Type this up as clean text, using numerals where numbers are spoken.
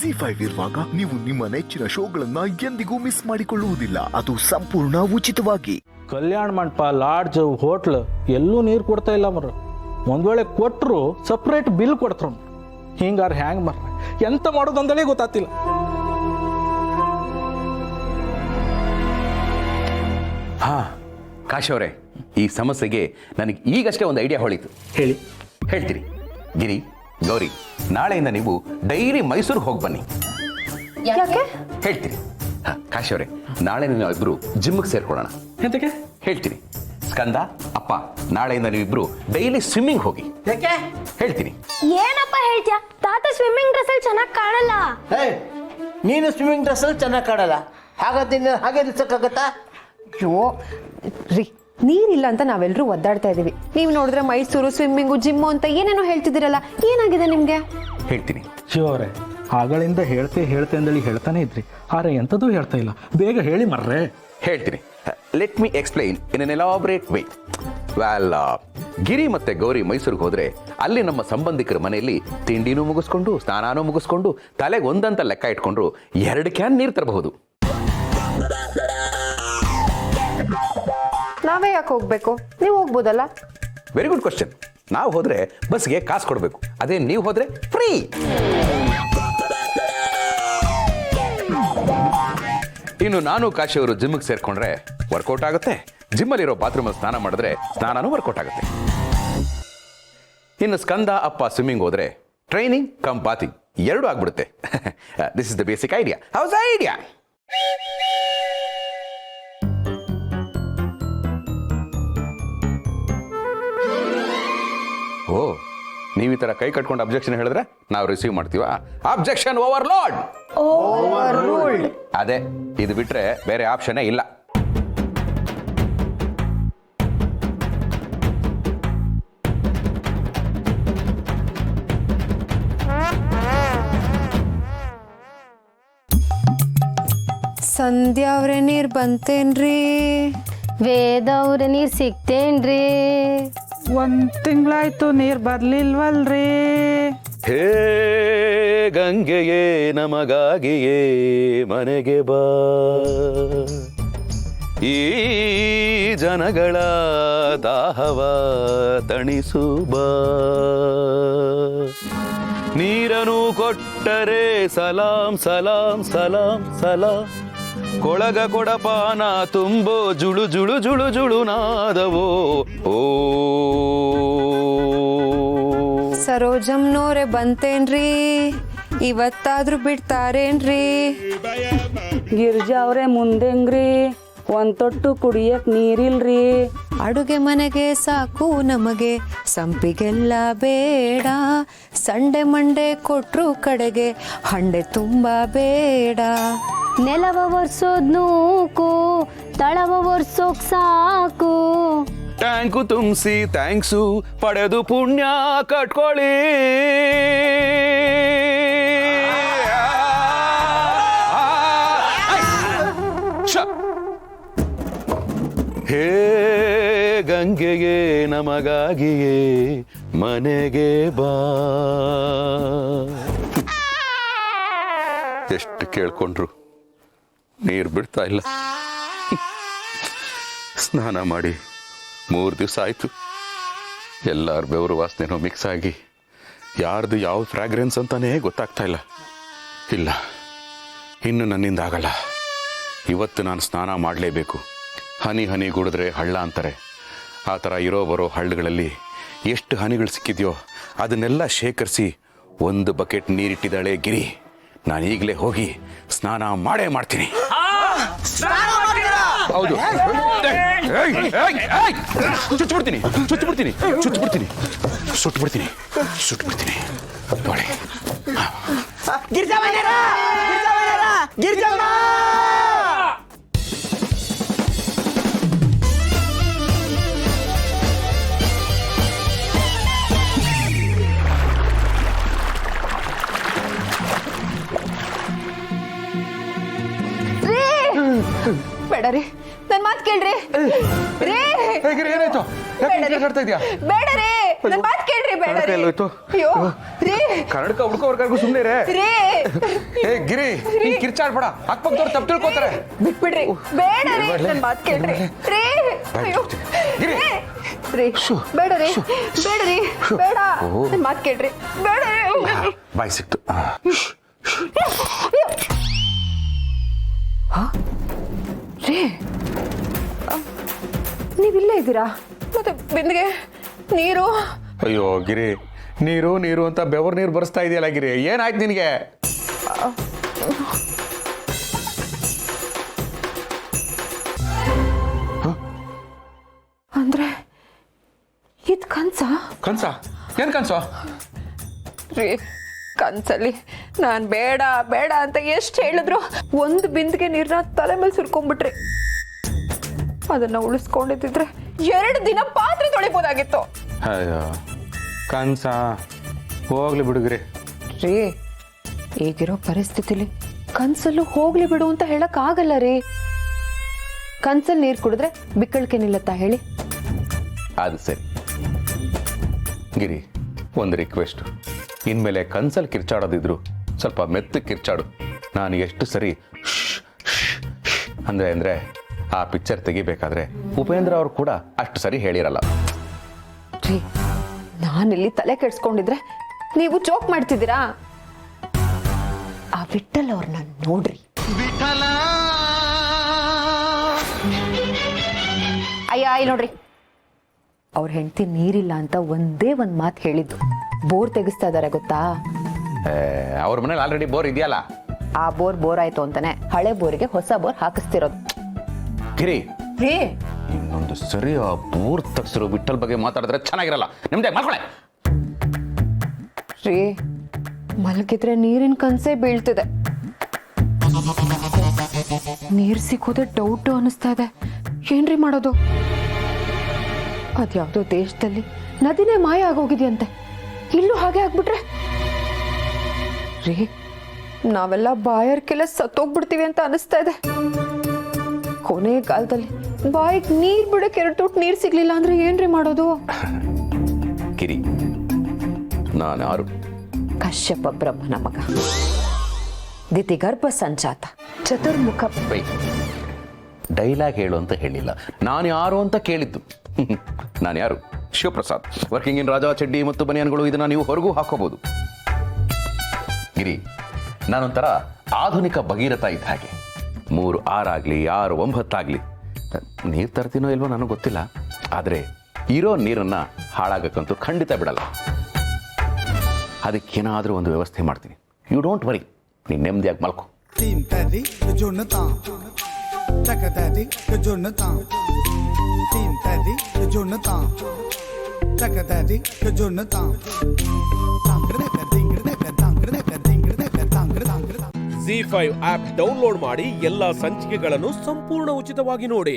ZEE5 ಇರುವಾಗ ನೀವು ನಿಮ್ಮ ನೆಚ್ಚಿನ ಶೋಗಳನ್ನ ಎಂದಿಗೂ ಮಿಸ್ ಮಾಡಿಕೊಳ್ಳುವುದಿಲ್ಲ. ಅದು ಸಂಪೂರ್ಣ ಉಚಿತವಾಗಿ. ಕಲ್ಯಾಣ ಮಂಟಪ, ಲಾಡ್ಜ್, ಹೋಟ್ಲ್ ಎಲ್ಲೂ ನೀರು ಕೊಡ್ತಾ ಇಲ್ಲ ಮರ. ಒಂದ್ ವೇಳೆ ಕೊಟ್ಟರು ಸಪ್ರೇಟ್ ಬಿಲ್ ಕೊಡ್ತಾರ. ಹಿಂಗಾರ ಹ್ಯಾಂಗ್ ಮರ ಎಂತ ಮಾಡೋದಂದಲೇ ಗೊತ್ತಾಗ್ತಿಲ್ಲ. ಹಾ ಕಾಶ್ ಅವರೇ, ಈ ಸಮಸ್ಯೆಗೆ ನನಗೆ ಈಗಷ್ಟೇ ಒಂದು ಐಡಿಯಾ ಹೊಳಿತು. ಹೇಳ್ತೀರಿ. ಗಿರಿ, ಗೌರಿ, ನಾಳೆಯಿಂದ ನೀವು ಡೈಲಿ ಮೈಸೂರಿಗೆ ಹೋಗಿ ಬನ್ನಿ. ಹೇಳ್ತೀನಿ. ಹಾ ಕಾಶ್ ಅವರೇ, ನಾಳೆ ನಾವಿಬ್ರು ಜಿಮ್ಗೆ ಸೇರ್ಕೊಳ್ಳೋಣ. ಎಂತಕ್ಕೆ? ಹೇಳ್ತೀನಿ. ಸ್ಕಂದ, ಅಪ್ಪ, ನಾಳೆಯಿಂದ ನೀವಿಬ್ರು ಡೈಲಿ ಸ್ವಿಮ್ಮಿಂಗ್ ಹೋಗಿ. ಹೇಳ್ತೀನಿ. ಏನಪ್ಪ ಹೇಳ್ತೀಯ? ತಾತ ಸ್ವಿಮ್ಮಿಂಗ್ ಡ್ರೆಸ್ ಅಲ್ಲಿ ಚೆನ್ನಾಗಿ ಕಾಣಲ್ಲ. ನೀನು ಸ್ವಿಮ್ಮಿಂಗ್ ಡ್ರೆಸ್ ಅಲ್ಲಿ ಚೆನ್ನಾಗಿ ಕಾಣಲ್ಲ, ಹಾಗಾದ್ರೆ ಹಾಗೆ ನಿಲ್ಸಕ್ಕಾಗತ್ತಾ? ಅಯ್ಯೋ ರೀ, ನೀರಿಲ್ಲ ಅಂತ ನಾವೆಲ್ಲರೂ ಒದ್ದಾಡ್ತಾ ಇದೀವಿ. ನೀವು ನೋಡಿದ್ರೆ ಮೈಸೂರು ಸ್ವಿಮ್ಮಿಂಗು ಜಿಮ್ಮು ಅಂತ ಏನೇನೋ ಹೇಳ್ತಿದ್ದೀರಲ್ಲ, ಏನಾಗಿದೆ ನಿಮ್ಗೆ? ಹೇಳ್ತೀನಿ. ಶಿವರೇ, ಆಗಳಿಂದ ಹೇಳ್ತೆ ಅಂದೇಳಿ ಹೇಳ್ತಾನೆ ಇದ್ರಿ, ಆದ್ರೆ ಎಂಥದೂ ಹೇಳ್ತಾ ಇಲ್ಲ. ಬೇಗ ಹೇಳಿ ಮರ್ರೆ. ಹೇಳ್ತೀನಿ. Let me explain in an elaborate way. Well, Giri ಮತ್ತೆ ಗೌರಿ ಮೈಸೂರಿಗೆ ಹೋದ್ರೆ ಅಲ್ಲಿ ನಮ್ಮ ಸಂಬಂಧಿಕರ ಮನೆಯಲ್ಲಿ ತಿಂಡಿನೂ ಮುಗಿಸ್ಕೊಂಡು ಸ್ನಾನನೂ ಮುಗಿಸ್ಕೊಂಡು ತಲೆಗೆ ಒಂದಂತ ಲೆಕ್ಕ ಇಟ್ಕೊಂಡ್ರು 2 ಕ್ಯಾನ್ ನೀರು ತರಬಹುದು. ನಾವೇ ಯಾಕೆ ಹೋಗ್ಬೇಕು? ನೀವು ಹೋಗ್ಬೋದಲ್ಲ. Very good question. ನಾವು ಹೋದ್ರೆ ಬಸ್ಗೆ ಕಾಸು ಕೊಡಬೇಕು, ಅದೇ ನೀವು ಹೋದ್ರೆ ಫ್ರೀ. ಇನ್ನು ನಾನು ಕಾಶಿ ಅವರು ಜಿಮ್ಗೆ ಸೇರ್ಕೊಂಡ್ರೆ ವರ್ಕೌಟ್ ಆಗುತ್ತೆ. ಜಿಮ್ಮಲ್ಲಿರೋ ಬಾತ್ರೂಮಲ್ಲಿ ಸ್ನಾನ ಮಾಡಿದ್ರೆ ಸ್ನಾನನೂ ವರ್ಕೌಟ್ ಆಗುತ್ತೆ. ಇನ್ನು ಸ್ಕಂದ, ಅಪ್ಪ ಸ್ವಿಮ್ಮಿಂಗ್ ಹೋದ್ರೆ ಟ್ರೈನಿಂಗ್ ಕಮ್ ಬಾತಿಂಗ್ ಎರಡೂ ಆಗ್ಬಿಡುತ್ತೆ. This is the basic idea. House idea? ಓ, ನೀವು ಈ ತರ ಕೈ ಕಟ್ಕೊಂಡು ಅಬ್ಜೆಕ್ಷನ್ ಹೇಳಿದ್ರೆ ನಾವು ರಿಸೀವ್ ಮಾಡ್ತೀವ? Objection overload. ಅದೇ, ಇದು ಬಿಟ್ರೆ ಬೇರೆ ಆಪ್ಷನ್ನೇ ಇಲ್ಲ. ಸಂಧ್ಯಾ ಅವ್ರೆ, ನೀರ್ ಬಂತೇನ್ರಿ? ವೇದ ಅವ್ರೆ, ನೀರ್ ಸಿಗ್ತೇನ್ರಿ? 1 ತಿಂಗಳಾಯ್ತು ನೀರ್ ಬರ್ಲಿಲ್ವಲ್ರಿ. ಹೇ ಗಂಗೆಯೇ ನಮಗಾಗಿಯೇ ಮನೆಗೆ ಬಾ, ಈ ಜನಗಳ ದಾಹವ ತಣಿಸು ಬಾ. ನೀರನು ಕೊಟ್ಟರೆ ಸಲಾಂ ಸಲಾಂ ಸಲಾಂ ಸಲಾಂ, ಕೊಳಗ ಕೊಡಪಾನ ತುಂಬೋ ಜುಳು ಜುಳು ಜುಳು ಜುಳು ನಾದವೋ. ಓ ಸರೋಜಮ್ನೋರೆ ಬಂತೇನ್ರಿ? ಇವತ್ತಾದ್ರೂ ಬಿಡ್ತಾರೇನ್ರಿ? ಗಿರ್ಜಾ ಅವ್ರೆ ಮುಂದೆಂಗ್ರಿ? 1 ತೊಟ್ಟು ಕುಡಿಯಕ್ ನೀರಿಲ್ರಿ. ಅಡುಗೆ ಮನೆಗೆ ಸಾಕು ನಮಗೆ, ಸಂಪಿಗೆಲ್ಲ ಬೇಡ. ಸಂಡೆ ಮಂಡೆ ಕೊಟ್ರು ಕಡೆಗೆ ಹಂಡೆ ತುಂಬಾ ಬೇಡ. ನೆಲವ ಒರ್ಸೋದ್ ನೂಕು, ತಳವ ಒರ್ಸೋಕ್ ಸಾಕು. ಟ್ಯಾಂಕು ತುಂಬಿಸಿ ಥ್ಯಾಂಕ್ಸು ಪಡೆದು ಪುಣ್ಯ ಕಟ್ಕೊಳ್ಳಿ. ಹೇ ಗಂಗೆಗೆ ನಮಗಾಗಿಯೇ ಮನೆಗೆ ಬಾ. ಎಷ್ಟು ಕೇಳ್ಕೊಂಡ್ರು ನೀರು ಬಿಡ್ತಾ ಇಲ್ಲ. ಸ್ನಾನ ಮಾಡಿ 3 ದಿವಸ ಆಯಿತು. ಎಲ್ಲರ ಬೆವರು ವಾಸನೆನೋ ಮಿಕ್ಸ್ ಆಗಿ ಯಾರ್ದು ಯಾವ ಫ್ರಾಗ್ರೆನ್ಸ್ ಅಂತಾನೇ ಗೊತ್ತಾಗ್ತಾ ಇಲ್ಲ. ಇಲ್ಲ, ಇನ್ನು ನನ್ನಿಂದ ಆಗಲ್ಲ. ಇವತ್ತು ನಾನು ಸ್ನಾನ ಮಾಡಲೇಬೇಕು. ಹನಿ ಹನಿ ಗುಡಿದ್ರೆ ಹಳ್ಳ ಅಂತಾರೆ. ಆ ಥರ ಇರೋ ಬರೋ ಹಳ್ಳಗಳಲ್ಲಿ ಎಷ್ಟು ಹನಿಗಳು ಸಿಕ್ಕಿದೆಯೋ ಅದನ್ನೆಲ್ಲ ಶೇಖರಿಸಿ 1 ಬಕೆಟ್ ನೀರಿಟ್ಟಿದ್ದಾಳೆ ಗಿರಿ. ನಾನು ಈಗಲೇ ಹೋಗಿ ಸ್ನಾನ ಮಾಡೇ ಮಾಡ್ತೀನಿ. ಹೌದು, ಸುಟ್ಬಿಡ್ತೀನಿ ಸುಟ್ಬಿಡ್ತೀನಿ ಸುಟ್ಬಿಡ್ತೀನಿ ಸುಟ್ಬಿಡ್ತೀನಿ ಸುಟ್ಬಿಡ್ತೀನಿ. ನೋಡಿ, ಬೇಡ ರೀ, ನನ್ ಮಾತು ಕೇಳ್ರಿ. ಏನಾಯ್ತು? ಬೇಡ ರೀ, ನನ್ ಮಾತ್ ಕೇಳ್ರಿ ಬೇಡ ಕನ್ನಡಕ ರೀ. ಎಲ್ಲೋಯ್ತು? ಅಯ್ಯೋ ರೀ ಕನ್ನಡಕ ಹುಡ್ಕೋವರ್ಗಾರ್ಗು ಸುಮ್ಮನೆ ರೀ ಏ ಗಿರಿ ನೀನ್ ಕಿರ್ಚಾಡ್ಬೇಡ ಅಕ್ಕಪಕ್ಕದವ್ರು ತಪ್ಪು ತಿಳ್ಕೊತಾರೆ. ಬಿಟ್ಬಿಡ್ರಿ ಬೇಡ ರೀ ನನ್ ಮಾತ್ ಕೇಳ್ರಿ ರೀ ಅಯ್ಯೋ ಗಿರಿ. ರೀ ಬೇಡ ರೀ ಬೇಡ ರೀ ಬೇಡ ನನ್ ಮಾತ್ ಕೇಳ್ರಿ ಬೇಡ ರೀ ಬಾಯ್ ಸಿಕ್ತು. ರೀ ನೀವಿಲ್ಲೇ ಇದ್ದೀರಾ ಮತ್ತೆ ಬಿಂದಿಗೆ ನೀರು ಅಯ್ಯೋ ಗಿರಿ ನೀರು ನೀರು ಅಂತ ಬೆವರು ನೀರು ಬರ್ಸ್ತಾ ಇದೆಯಲ್ಲ ಗಿರಿ, ಏನಾಯ್ತು ನಿನಗೆ? ಅಂದ್ರೆ ಇದ್ ಕನ್ಸ ಕನ್ಸ? ಏನ್ ಕನ್ಸು? ರೀ ಕನ್ಸಲ್ಲಿ ನಾನ್ ಬೇಡ ಬೇಡ ಅಂತ ಎಷ್ಟು ಹೇಳಿದ್ರು ಒಂದು ಬಿಂದಿಗೆ ನೀರ್ನ ತಲೆ ಮೇಲೆ ಸುರ್ಕೊಂಡ್ಬಿಟ್ರಿ. ಅದನ್ನ ಉಳಿಸ್ಕೊಂಡಿದ್ರೆ 2 ದಿನ ಪಾತ್ರೆ ತೊಳಿಬೋದಾಗಿತ್ತು. ಅಯ್ಯೋ ಕನ್ಸ, ಹೋಗ್ಲಿ ಬಿಡುಗ್ರಿ. ರೀ ಈಗಿರೋ ಪರಿಸ್ಥಿತಿಲಿ ಕನ್ಸಲ್ಲೂ ಹೋಗ್ಲಿ ಬಿಡು ಅಂತ ಹೇಳಕ್ ಆಗಲ್ಲ ರೀ. ಕನ್ಸಲ್ಲಿ ನೀರ್ ಕುಡಿದ್ರೆ ಬಿಕ್ಕಳಿಕೆ ನಿಲ್ಲತ್ತಾ ಹೇಳಿ? ಅದು ಸರಿ ಗಿರಿ, ಒಂದು ರಿಕ್ವೆಸ್ಟ್, ಇನ್ಮೇಲೆ ಕನ್ಸಲ್ಲಿ ಕಿರ್ಚಾಡೋದಿದ್ರು ಸ್ವಲ್ಪ ಮೆತ್ತಗೆ ಕಿರ್ಚಾಡು. ನಾನು ಎಷ್ಟು ಸರಿ ಅಂದ್ರೆ ಆ ಪಿಕ್ಚರ್ ತೆಗಿಬೇಕಾದ್ರೆ ಉಪೇಂದ್ರ ಅವ್ರು ಕೂಡ ಅಷ್ಟು ಸರಿ ಹೇಳಿರಲ್ಲ. ರೀ ನಾನಿಲ್ಲಿ ತಲೆ ಕೆಡ್ಸ್ಕೊಂಡಿದ್ರೆ ನೀವು ಜೋಕ್ ಮಾಡ್ತಿದ್ದೀರಾ? ಆ ವಿಠಲ್ ಅವ್ರನ್ನ ನೋಡ್ರಿ. ಅಯ್ಯ ಇಲ್ಲಿ ನೋಡ್ರಿ, ಅವ್ರ ಹೆಂಡತಿ ನೀರಿಲ್ಲ ಅಂತ ಒಂದೇ ಒಂದ್ ಮಾತು ಹೇಳಿದ್ದು. ಬೋರ್ ತೆಗಿಸ್ತಾ ಇದಾರೆ ಗೊತ್ತಾ? ಅವ್ರ ಮನೇಲಿ ಆಲ್ರೆಡಿ ಬೋರ್ ಇದೆಯಲ್ಲ. ಆ ಬೋರ್ ಆಯ್ತು ಅಂತಾನೆ ಹಳೆ ಬೋರಿಗೆ ಹೊಸ ಬೋರ್ ಹಾಕಿಸ್ತಿರೋದು. ಗಿರಿ ರೀ ಇನ್ನೊಂದು ಸರಿ ಆ ಬೋರ್ ತಗ್ಸಿರೋ ವಿಠಲ್ ಬಗ್ಗೆ ಮಾತಾಡಿದ್ರೆ ಚೆನ್ನಾಗಿರಲ್ಲ. ನಿಮ್ದೆ ಮಾಡ್ಕೊಳೆ. ರೀ ಮಲಗಿದ್ರೆ ನೀರಿನ ಕನ್ಸೇ ಬೀಳ್ತಿದೆ. ನೀರ್ ಸಿಕ್ಕೋದೆ ಡೌಟ್ ಅನಿಸ್ತಾ ಇದೆ. ಏನ್ರಿ ಮಾಡೋದು? ಅದ್ಯಾವ್ದೋ ದೇಶದಲ್ಲಿ ನದಿನೇ ಮಾಯ ಆಗೋಗಿದೆಯಂತೆ, ಇಲ್ಲೂ ಹಾಗೆ ಆಗ್ಬಿಟ್ರೆ ರೀ ನಾವೆಲ್ಲ ಬಾಯರ್ಕೆಲ್ಲ ಸತ್ತೋಗ್ಬಿಡ್ತೀವಿ ಅಂತ ಅನಿಸ್ತಾ ಇದೆ. ಕೊನೆ ಕಾಲದಲ್ಲಿ ಬಾಯಿಗೆ ನೀರ್ ಬಿಡಕ್ಕೆ 2 ತುಟ್ಟು ನೀರ್ ಸಿಗ್ಲಿಲ್ಲ ಅಂದ್ರೆ ಏನ್ರಿ ಮಾಡೋದು? ಗಿರಿ ನಾನು ಯಾರು? ಕಶ್ಯಪ ಬ್ರಹ್ಮನ ಮಗ, ದಿತಿಗರ್ಭ ಸಂಜಾತ, ಚತುರ್ಮುಖ. ಬೈ ಡೈಲಾಗ್ ಹೇಳು ಅಂತ ಹೇಳಿಲ್ಲ, ನಾನು ಯಾರು ಅಂತ ಕೇಳಿದ್ದು. ನಾನು ಯಾರು? ಶಿವಪ್ರಸಾದ್, ವರ್ಕಿಂಗ್ ಇನ್ ರಾಜಾ ಚಡ್ಡಿ ಮತ್ತು ಬನಿಯನ್ಗಳು. ಇದನ್ನ ನೀವು ಹೊರಗೂ ಹಾಕೋಬಹುದು. ಗಿರಿ ನಾನೊಂಥರ ಆಧುನಿಕ ಭಗೀರಥ ಇದ್ದ ಹಾಗೆ. 3 6 ಆಗಲಿ 6 9 ಆಗಲಿ ನೀರು ತರ್ತೀನೋ ಇಲ್ವೋ ನನಗೆ ಗೊತ್ತಿಲ್ಲ, ಆದರೆ ಇರೋ ನೀರನ್ನು ಹಾಳಾಗಕ್ಕಂತೂ ಖಂಡಿತ ಬಿಡಲ್ಲ. ಅದಕ್ಕೇನಾದರೂ ಒಂದು ವ್ಯವಸ್ಥೆ ಮಾಡ್ತೀನಿ. ಯು ಡೋಂಟ್ ವರಿ, ನೀನು ನೆಮ್ಮದಿಯಾಗಿ ಮಲ್ಕೊ. ZEE5 ಆಪ್ ಡೌನ್ಲೋಡ್ ಮಾಡಿ ಎಲ್ಲಾ ಸಂಚಿಕೆಗಳನ್ನು ಸಂಪೂರ್ಣ ಉಚಿತವಾಗಿ ನೋಡಿ.